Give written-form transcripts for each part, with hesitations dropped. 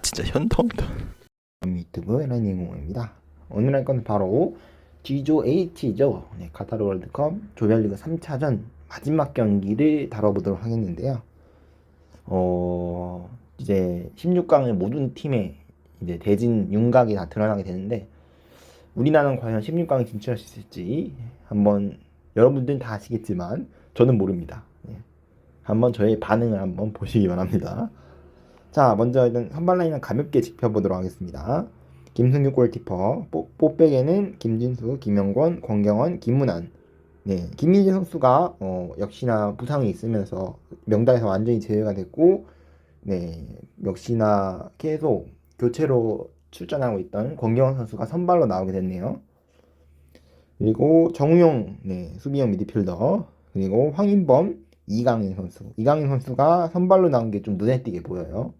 진짜 현타온다. 유튜브 LNE0입니다. 오늘 할 건 바로 G조 H죠. 카타르 월드컵 조별리그 3차전 마지막 경기를 다뤄보도록 하겠는데요. 이제 16강의 모든 팀의 이제 대진 윤곽이 다 드러나게 되는데, 우리나라는 과연 16강에 진출할 수 있을지 한번, 여러분들은 다 아시겠지만 저는 모릅니다. 한번 저의 반응을 한번 보시기 바랍니다. 자, 먼저 일단 선발 라인은 가볍게 짚어보도록 하겠습니다. 김승규 골키퍼, 뽀백에는 김진수, 김영권, 권경원, 김문환. 김민재 선수가 역시나 부상이 있으면서 명단에서 완전히 제외가 됐고, 역시나 계속 교체로 출전하고 있던 권경원 선수가 선발로 나오게 됐네요. 그리고 정우용, 수비형 미드필더, 그리고 황인범, 이강인 선수. 이강인 선수가 선발로 나온 게 좀 눈에 띄게 보여요.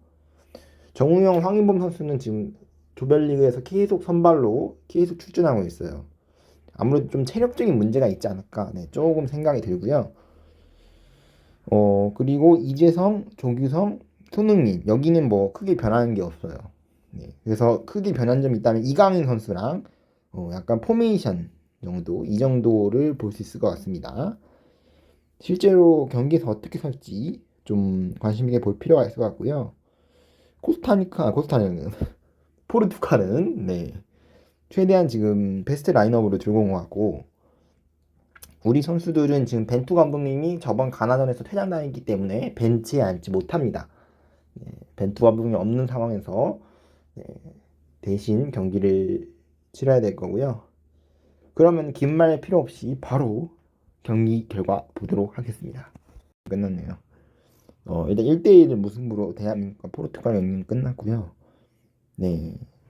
정우영, 황인범 선수는 지금 조별리그에서 계속 선발로 계속 출전하고 있어요. 아무래도 좀 체력적인 문제가 있지 않을까, 조금 생각이 들고요. 그리고 이재성, 조규성, 손흥민, 여기는 뭐 크게 변하는 게 없어요. 그래서 크게 변한 점이 있다면 이강인 선수랑 약간 포메이션 정도, 이 정도를 볼 수 있을 것 같습니다. 실제로 경기에서 어떻게 설지 좀 관심 있게 볼 필요가 있을 것 같고요. 코스타리카는 포르투갈은 최대한 지금 베스트 라인업으로 들고 온 것 같고, 우리 선수들은 지금 벤투 감독님이 저번 가나전에서 퇴장당했기 때문에 벤치에 앉지 못합니다. 벤투 감독님이 없는 상황에서 대신 경기를 치러야 될 거고요. 그러면 긴 말 필요 없이 바로 경기 결과 보도록 하겠습니다. 끝났네요. 일단 1대1 무승부로 대한민국과 포르투갈 경기는 끝났고요.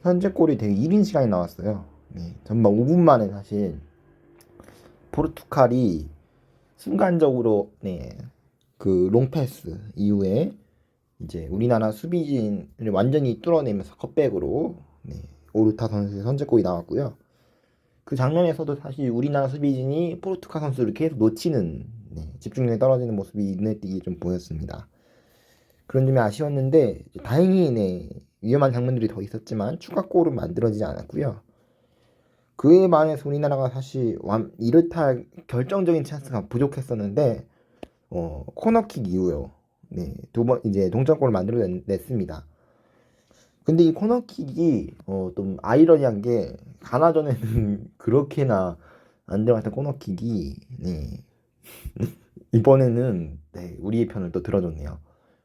현재골이 되게 이른 시간이 나왔어요. 전반 5분 만에 사실 포르투갈이 순간적으로 그 롱패스 이후에 이제 우리나라 수비진을 완전히 뚫어내면서 컷백으로 오르타 선수의 선제골이 나왔고요. 그 장면에서도 사실 우리나라 수비진이 포르투갈 선수를 계속 놓치는, 집중력이 떨어지는 모습이 눈에 띄게 좀 보였습니다. 그런 점이 아쉬웠는데, 다행히 위험한 장면들이 더 있었지만 추가골은 만들어지지 않았고요. 그에 반해서 우리나라가 사실 이렇다 결정적인 찬스가 부족했었는데, 코너킥 이후요. 두 번 이제 동점골을 만들어냈습니다. 근데 이 코너킥이 좀 아이러니한 게, 가나전에는 그렇게나 안 들어갔던 코너킥이 이번에는 우리의 편을 또 들어줬네요.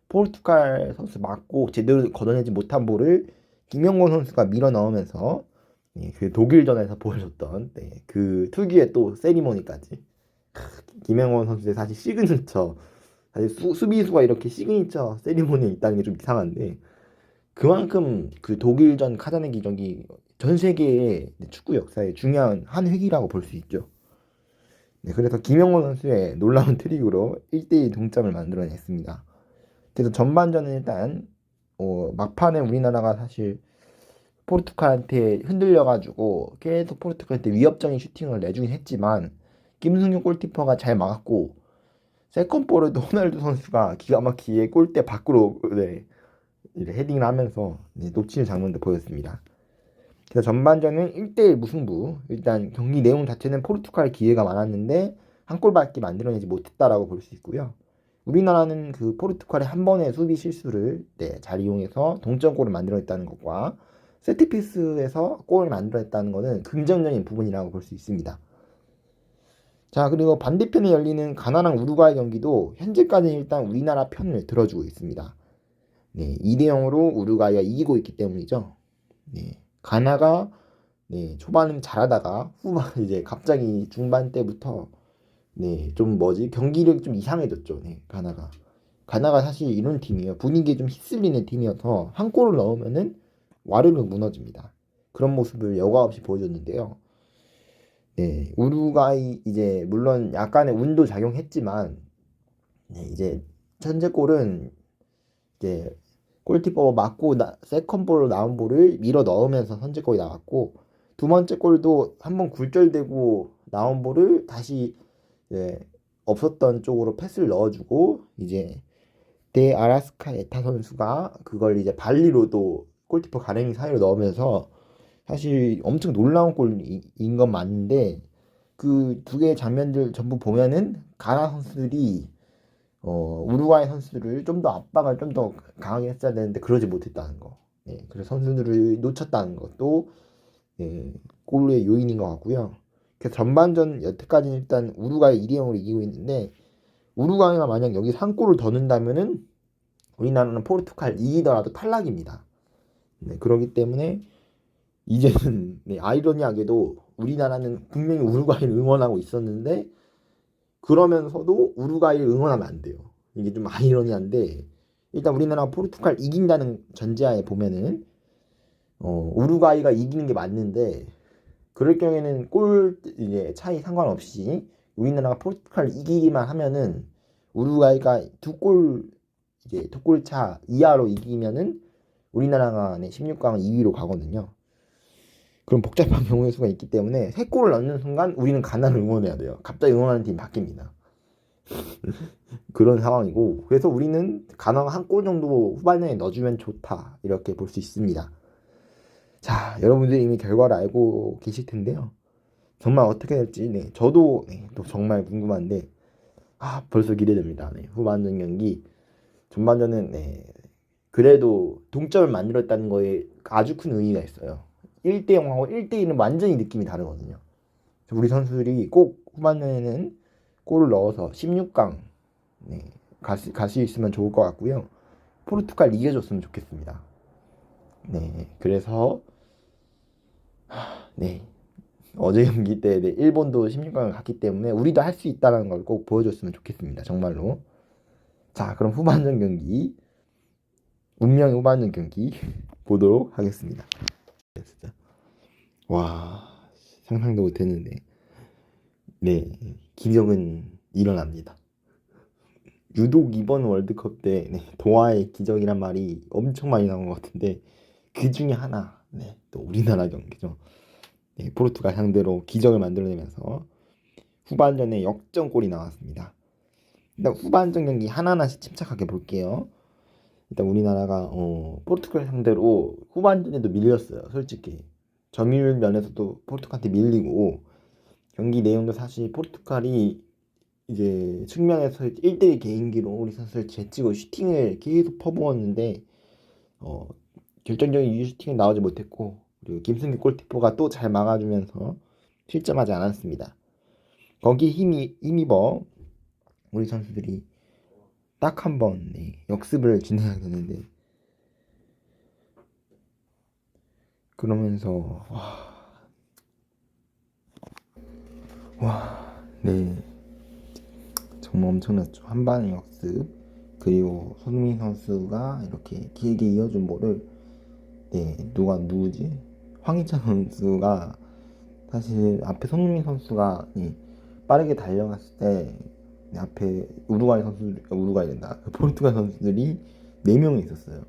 포르투갈 선수 맞고 제대로 걷어내지 못한 볼을 김영권 선수가 밀어 넣으면서 그 독일전에서 보여줬던 그 특유의 또 세리머니까지. 김영권 선수의 사실 시그니처, 사실 수비수가 이렇게 시그니처 세리머니에 있다는 게 좀 이상한데, 그만큼 그 독일전 카자네 기적이 전 세계의 축구 역사에 중요한 한 획이라고 볼 수 있죠. 그래서 김영권 선수의 놀라운 트릭으로 1대1 동점을 만들어냈습니다. 그래서 전반전은 일단 막판에 우리나라가 사실 포르투갈한테 흔들려가지고 계속 포르투갈한테 위협적인 슈팅을 내주긴 했지만, 김승규 골키퍼가 잘 막았고, 세컨볼에도 호날두 선수가 기가 막히게 골대 밖으로 이제 헤딩을 하면서 놓치는 장면도 보였습니다. 그래서 전반전은 1대1 무승부. 일단 경기 내용 자체는 포르투갈 기회가 많았는데 한 골밖에 만들어내지 못했다라고 볼 수 있고요. 우리나라는 그 포르투갈의 한 번의 수비 실수를 잘 이용해서 동점골을 만들어냈다는 것과 세트피스에서 골을 만들어냈다는 것은 긍정적인 부분이라고 볼 수 있습니다. 자, 그리고 반대편에 열리는 가나랑 우루과이 경기도 현재까지는 일단 우리나라 편을 들어주고 있습니다. 2대0으로 우루과이가 이기고 있기 때문이죠. 가나가 초반은 잘하다가 후반 이제 갑자기 중반 때부터 좀 경기력이 좀 이상해졌죠. 가나가 사실 이런 팀이에요. 분위기에 좀 휩쓸리는 팀이어서 한 골을 넣으면은 와르르 무너집니다. 그런 모습을 여과 없이 보여줬는데요. 우루과이 이제 물론 약간의 운도 작용했지만, 이제 현재 골은 이제 골키퍼 맞고 세컨볼로 나온 볼을 밀어 넣으면서 선제골이 나왔고, 두 번째 골도 한번 굴절되고 나온 볼을 다시 없었던 쪽으로 패스를 넣어주고, 이제 그때 아라스카 에타 선수가 그걸 이제 발리로 또 골키퍼 가랭이 사이로 넣으면서 사실 엄청 놀라운 골인 건 맞는데 그 두 개의 장면들 전부 보면은 가나 선수들이 우루과이 선수들을 좀 더 압박을 좀 더 강하게 했어야 되는데 그러지 못했다는 거. 예, 그래서 선수들을 놓쳤다는 것도 예, 골의 요인인 것 같고요. 그래서 전반전 여태까지는 일단 우루과이 2대0으로 이기고 있는데 우루과이가 만약 여기 3골을 더 넣는다면은 우리나라는 포르투갈 이기더라도 탈락입니다. 네, 그렇기 때문에 이제는 네, 아이러니하게도 우리나라는 분명히 우루과이를 응원하고 있었는데 그러면서도 우루과이를 응원하면 안 돼요. 이게 좀 아이러니한데 일단 우리나라가 포르투갈 이긴다는 전제하에 보면은 우루과이가 이기는 게 맞는데 그럴 경우에는 골 이제 차이 상관없이 우리나라가 포르투갈 이기기만 하면은 우루과이가 이제 두 골 차 이하로 이기면은 우리나라가 16강 2위로 가거든요. 그럼 복잡한 경우의 수가 있기 때문에 세 골을 넣는 순간 우리는 가나를 응원해야 돼요. 갑자기 응원하는 팀이 바뀝니다. 그런 상황이고 그래서 우리는 가나가 한 골 정도 후반전에 넣어주면 좋다 이렇게 볼 수 있습니다. 자, 여러분들이 이미 결과를 알고 계실 텐데요. 정말 어떻게 될지 저도 또 정말 궁금한데 벌써 기대됩니다. 후반전 경기 전반전은 그래도 동점을 만들었다는 거에 아주 큰 의미가 있어요. 1대0하고 1대1은 완전히 느낌이 다르거든요. 우리 선수들이 꼭 후반전에는 골을 넣어서 16강 갈 수 있으면 좋을 것 같고요. 포르투갈 이겨줬으면 좋겠습니다. 그래서 어제 경기 때 일본도 16강을 갔기 때문에 우리도 할 수 있다는 걸 꼭 보여줬으면 좋겠습니다. 정말로. 자, 그럼 후반전 경기 운명의 후반전 경기 보도록 하겠습니다. 진짜 와 상상도 못했는데 기적은 일어납니다. 유독 이번 월드컵 때 도하의 기적이란 말이 엄청 많이 나온 것 같은데 그 중에 하나 또 우리나라 경기죠. 포르투갈 상대로 기적을 만들어내면서 후반전에 역전골이 나왔습니다. 일단 후반전 경기 하나하나씩 침착하게 볼게요. 일단 우리나라가 포르투갈 상대로 후반전에도 밀렸어요. 솔직히 점유율 면에서도 포르투갈한테 밀리고 경기 내용도 사실 포르투갈이 이제 측면에서 1대1 개인기로 우리 선수를 제치고 슈팅을 계속 퍼부었는데 결정적인 슈팅이 나오지 못했고 그리고 김승기 골키퍼가 또 잘 막아주면서 실점하지 않았습니다. 거기 힘입어 우리 선수들이 딱 한 번 역습을 진행하게 되는데 그러면서 정말 엄청났죠. 한 방의 역습 그리고 손흥민 선수가 이렇게 길게 이어준 볼을 누구지? 황희찬 선수가 사실 앞에 손흥민 선수가 빠르게 달려갔을 때 앞에 우루과이 된다. 포르투갈 선수들이 4명이 있었어요.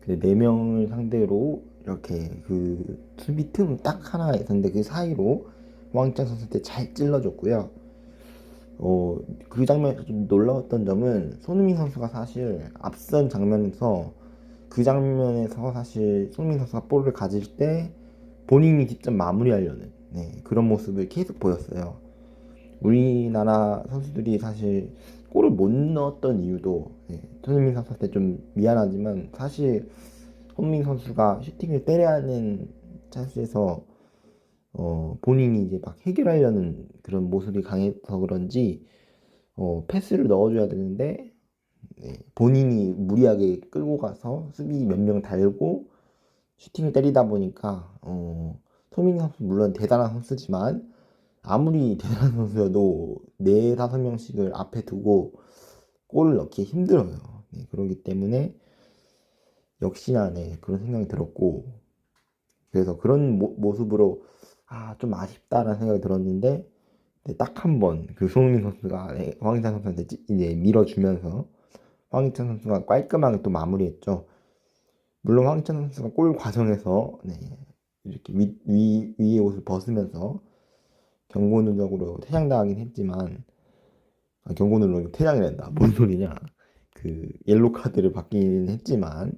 근데 4명을 상대로 이렇게 그 수비 틈 딱 하나 있었는데 그 사이로 황희찬 선수한테 잘 찔러줬고요. 그 장면에서 좀 놀라웠던 점은 손흥민 선수가 사실 앞선 장면에서 그 장면에서 사실 손흥민 선수가 볼을 가질 때 본인이 직접 마무리하려는 그런 모습을 계속 보였어요. 우리나라 선수들이 사실 골을 못 넣었던 이유도 손흥민 선수한테 좀 미안하지만 사실 손흥민 선수가 슈팅을 때려야 하는 찬스에서 본인이 이제 막 해결하려는 그런 모습이 강해서 그런지 패스를 넣어줘야 되는데 본인이 무리하게 끌고 가서 수비 몇 명 달고 슈팅을 때리다 보니까 손흥민 선수 물론 대단한 선수지만 아무리 대단한 선수여도 4-5명씩을 앞에 두고 골을 넣기 힘들어요. 그렇기 때문에 역시나 그런 생각이 들었고 그래서 그런 모습으로 좀 아쉽다라는 생각이 들었는데 딱 한 번 그 손흥민 선수가 황희찬 선수한테 이제 밀어주면서 황희찬 선수가 깔끔하게 또 마무리했죠. 물론 황희찬 선수가 골 과정에서 이렇게 위의 옷을 벗으면서 경고 누적으로 퇴장당하긴 했지만 경고 누적으로 퇴장이 된다. 뭔 소리냐? 그 옐로 카드를 받긴 했지만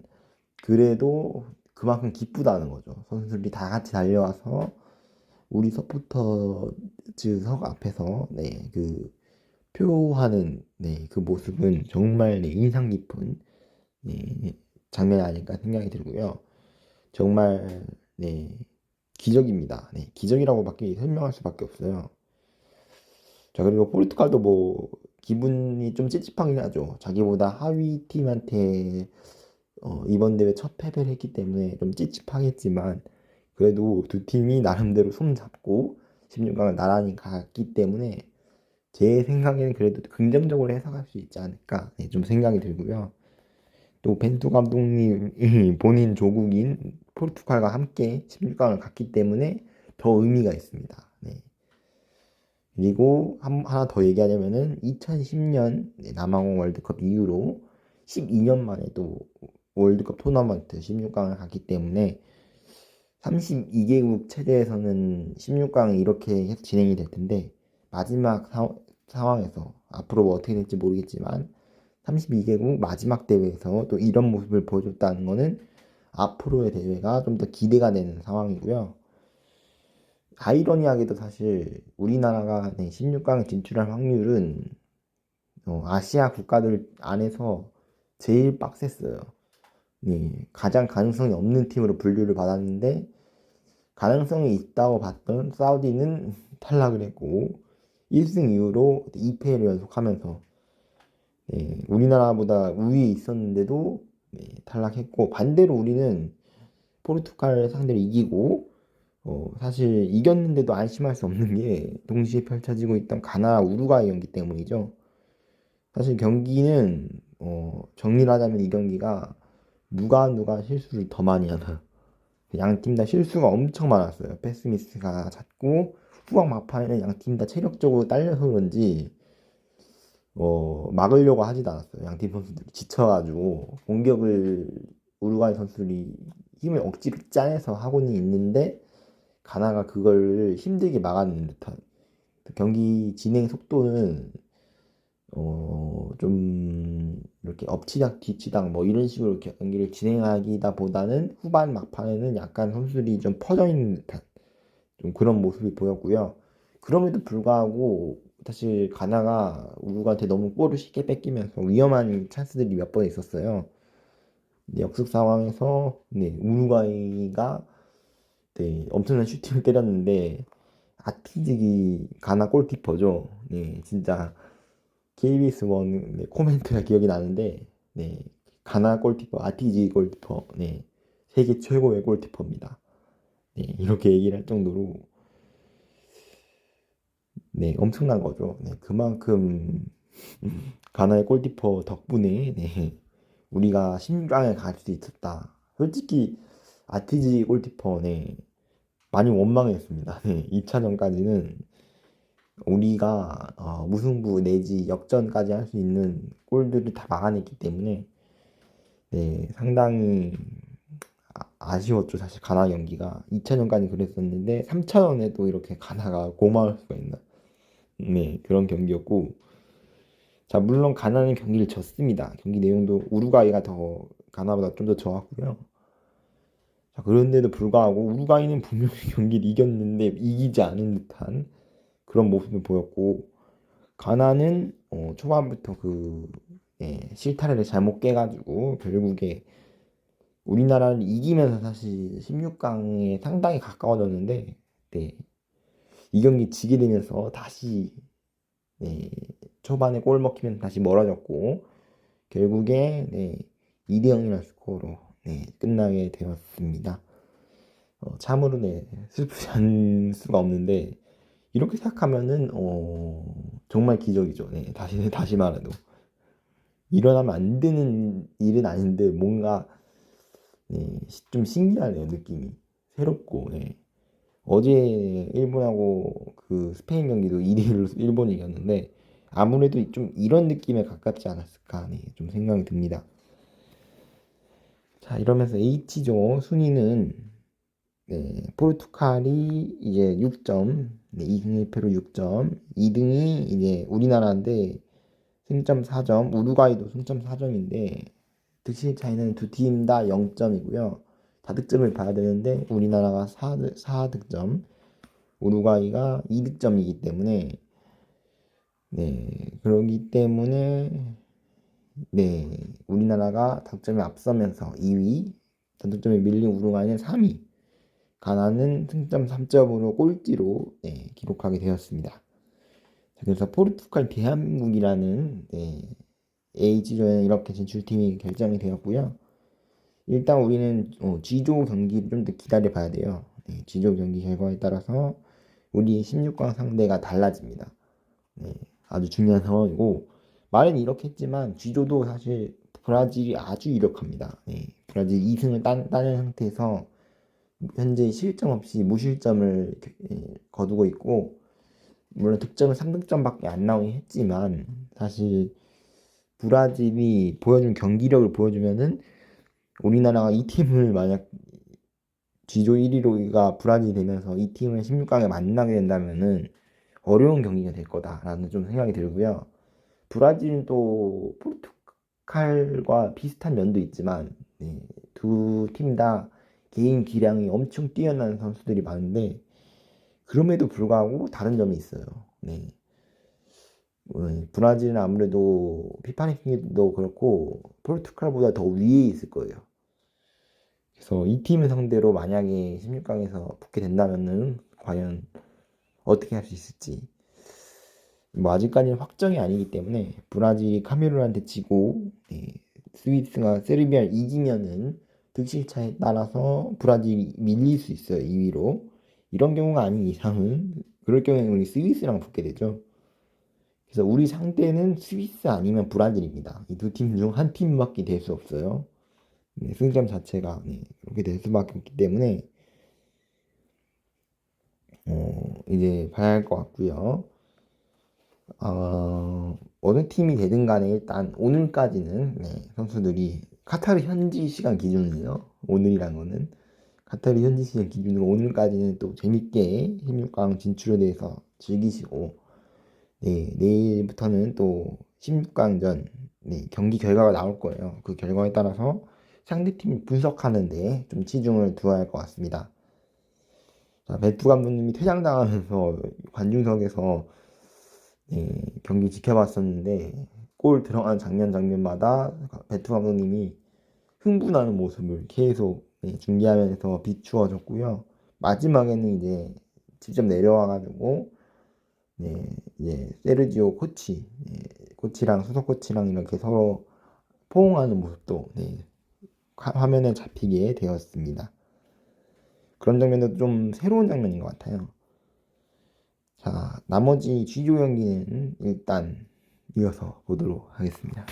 그래도 그만큼 기쁘다는 거죠. 선수들이 다 같이 달려와서 우리 서포터즈 석 앞에서 그 표하는 그 모습은 정말 인상 깊은 장면이 아닐까 생각이 들고요. 정말 기적입니다. 기적이라고밖에 설명할 수밖에 없어요. 자, 그리고 포르투갈도 뭐 기분이 좀 찝찝하긴 하죠. 자기보다 하위 팀한테 이번 대회 첫 패배를 했기 때문에 좀 찝찝하겠지만 그래도 두 팀이 나름대로 손 잡고 16강을 나란히 갔기 때문에 제 생각에는 그래도 긍정적으로 해석할 수 있지 않을까 좀 생각이 들고요. 또 벤투 감독님이 본인 조국인 포르투갈과 함께 16강을 갔기 때문에 더 의미가 있습니다. 그리고 하나 더 얘기하자면은 2010년 남아공 월드컵 이후로 12년 만에 또 월드컵 토너먼트 16강을 갔기 때문에 32개국 체제에서는 16강이 이렇게 해서 진행이 될 텐데 마지막 상황에서 앞으로 뭐 어떻게 될지 모르겠지만 32개국 마지막 대회에서 또 이런 모습을 보여줬다는 거는 앞으로의 대회가 좀 더 기대가 되는 상황이고요. 아이러니하게도 사실 우리나라가 16강 진출할 확률은 아시아 국가들 안에서 제일 빡셌어요. 가장 가능성이 없는 팀으로 분류를 받았는데 가능성이 있다고 봤던 사우디는 탈락을 했고 1승 이후로 2패를 연속하면서 우리나라보다 우위에 있었는데도 탈락했고 반대로 우리는 포르투갈 상대를 이기고 사실 이겼는데도 안심할 수 없는 게 동시에 펼쳐지고 있던 가나와 우루과이 경기 때문이죠. 사실 경기는 정리를 하자면 이 경기가 누가 실수를 더 많이 하나 양 팀 다 실수가 엄청 많았어요. 패스미스가 잦고 후반 막판에는 양 팀 다 체력적으로 딸려서 그런지 막으려고 하지도 않았어요. 양 팀 선수들이 지쳐가지고 공격을 우루과이 선수들이 힘을 억지로 짜내서 하고는 있는데 가나가 그걸 힘들게 막아내는 듯한 경기 진행 속도는 좀 이렇게 엎치락 뒤치락 뭐 이런 식으로 경기를 진행하기다 보다는 후반 막판에는 약간 선수들이 좀 퍼져 있는 듯한 좀 그런 모습이 보였고요. 그럼에도 불구하고 사실 가나가 우루과이한테 너무 골을 쉽게 뺏기면서 위험한 찬스들이 몇 번 있었어요. 역습 상황에서 우루과이가 엄청난 슈팅을 때렸는데 아티직이 가나 골키퍼죠. 진짜 KBS 원 코멘트가 기억이 나는데 가나 골키퍼 아티지 골키퍼 세계 최고의 골키퍼입니다. 이렇게 얘기를 할 정도로 엄청난 거죠. 그만큼 가나의 골키퍼 덕분에 우리가 16강에 갈 수 있었다. 솔직히 아티지 골키퍼 많이 원망했습니다. 2차전까지는 우리가 무승부 내지 역전까지 할 수 있는 골들을 다 막아냈기 때문에 상당히 아쉬웠죠. 사실 가나 경기가 2차전까지 그랬었는데 3차전에도 이렇게 가나가 고마울 수가 있나 그런 경기였고 자 물론 가나는 경기를 졌습니다. 경기 내용도 우루과이가 더 가나보다 좀 더 좋았고요. 자, 그런데도 불구하고 우루과이는 분명히 경기를 이겼는데 이기지 않은 듯한 그런 모습을 보였고 가나는 초반부터 실타래를 잘못 깨가지고 결국에 우리나라를 이기면서 사실 16강에 상당히 가까워졌는데 이 경기 지게 되면서 다시 초반에 골 먹히면 다시 멀어졌고 결국에 2대 0이라는 스코어로 끝나게 되었습니다. 참으로 슬프지 않을 수가 없는데 이렇게 생각하면은 정말 기적이죠. 다시 말해도 일어나면 안 되는 일은 아닌데 뭔가 좀 신기하네요. 느낌이 새롭고 어제 일본하고 그 스페인 경기도 2대1로 일본이 이겼는데 아무래도 좀 이런 느낌에 가깝지 않았을까 좀 생각이 듭니다. 자 이러면서 H조 순위는 포르투갈이 이제 6점, 2승 1패로 6점, 2등이 이제 우리나라인데 승점 4점, 우루과이도 승점 4점인데 득실 차이는 두 팀 다 0점이고요. 다득점을 봐야 되는데 우리나라가 4득점, 우루과이가 2득점이기 때문에 그러기 때문에 우리나라가 득점에 앞서면서 2위, 다득점에 밀린 우루과이는 3위, 가나는 승점 3점으로 꼴찌로 기록하게 되었습니다. 그래서 포르투갈 대한민국이라는 H조에는 이렇게 진출팀이 결정이 되었고요. 일단 우리는 G조 경기를 좀 더 기다려 봐야 돼요. G조 경기 결과에 따라서 우리 16강 상대가 달라집니다. 아주 중요한 상황이고, 말은 이렇게 했지만 G조도 사실 브라질이 아주 유력합니다. 브라질 2승을 따낸 상태에서 현재 실점 없이 무실점을 거두고 있고, 물론 득점은 3득점밖에 안 나오긴 했지만 사실 브라질이 보여준 경기력을 보여주면은 우리나라가 이 팀을 만약 G조 1위로가 브라질이 되면서 이 팀을 16강에 만나게 된다면은 어려운 경기가 될 거다라는 좀 생각이 들고요. 브라질은 또 포르투갈과 비슷한 면도 있지만 두 팀 다 개인 기량이 엄청 뛰어난 선수들이 많은데 그럼에도 불구하고 다른 점이 있어요. 브라질은 아무래도 피파 랭킹도 그렇고 포르투갈보다 더 위에 있을 거예요. 그래서 이 팀을 상대로 만약에 16강에서 붙게 된다면은 과연 어떻게 할 수 있을지 뭐 아직까지는 확정이 아니기 때문에 브라질이 카메룬한테 지고 스위스가 세르비아를 이기면은 득실차에 따라서 브라질이 밀릴 수 있어요. 2위로. 이런 경우가 아닌 이상은 그럴 경우에는 우리 스위스랑 붙게 되죠. 그래서 우리 상대는 스위스 아니면 브라질입니다. 이 두 팀 중 한 팀밖에 될 수 없어요. 승점 자체가 그렇게 될 수밖에 없기 때문에 이제 봐야 할 것 같고요. 어느 팀이 되든 간에 일단 오늘까지는 선수들이 카타르 현지 시간 기준으로요. 오늘이란 거는 카타르 현지 시간 기준으로 오늘까지는 또 재밌게 16강 진출에 대해서 즐기시고 내일부터는 또 16강전 경기 결과가 나올 거예요. 그 결과에 따라서 상대팀 분석하는데 좀 치중을 두어야 할 것 같습니다. 자, 베투 감독님이 퇴장당하면서 관중석에서 경기 지켜봤었는데 골 들어간 장면마다 베투 감독님이 흥분하는 모습을 계속 중계하면서 비추어줬고요. 마지막에는 이제 직접 내려와가지고 이제 세르지오 코치랑 수석 코치랑 이렇게 서로 포옹하는 모습도 화면에 잡히게 되었습니다. 그런 장면도 좀 새로운 장면인 것 같아요. 자, 나머지 G조 경기는 일단 이어서 보도록 하겠습니다.